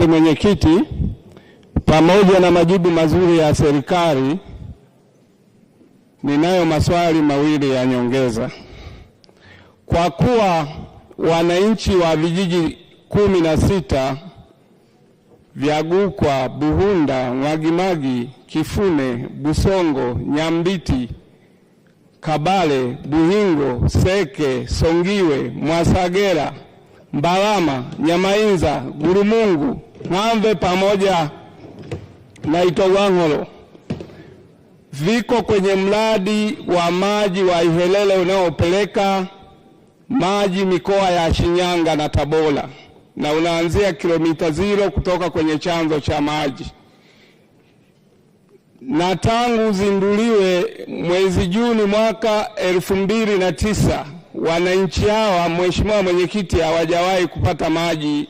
Mwenyekiti, pamoja na majibu mazuri ya serikali, ninayo maswali mawili ya nyongeza. Kwa kuwa wananchi wa vijiji 16 vya Gukwa, Buhunda, Mwagimagi, Kifune, Busongo, Nyambiti, Kabale, Buhingo, Seke, Songiwe, Mwasagera, Mbalama, Nyamainza, Gurumungu, Ng'amve pamoja na Itowang'olo viko kwenye mradi wa maji wa Ihelele unaopeleka maji mikoa ya Shinyanga na Tabora, na unaanzia kilomita 0 kutoka kwenye chanzo cha maji. Na tangu uzinduliwe mwezi Juni mwaka 2009, wananchi hawa, Mheshimiwa Mwenyekiti, hawajawahi kupata maji,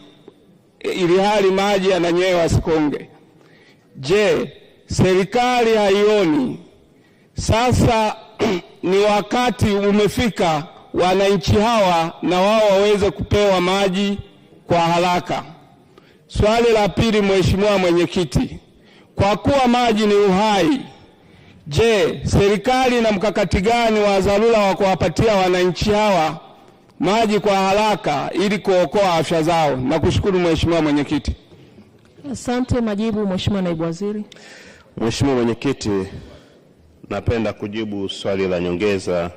ili hali maji yananywewa Sikonge. Je, serikali haioni sasa ni wakati umefika wananchi hawa na wao waweze kupewa maji kwa haraka? Swali la pili, Mheshimiwa Mwenyekiti, kwa kuwa maji ni uhai, je, serikali ina mkakati gani wa dharura wa kuwapatia wananchi hawa maji kwa haraka ili kuokoa afya zao? Nakushukuru Mheshimiwa Mwenyekiti. Asante. Majibu, Mheshimiwa Naibu Waziri. Mheshimiwa Mwenyekiti, napenda kujibu swali la nyongeza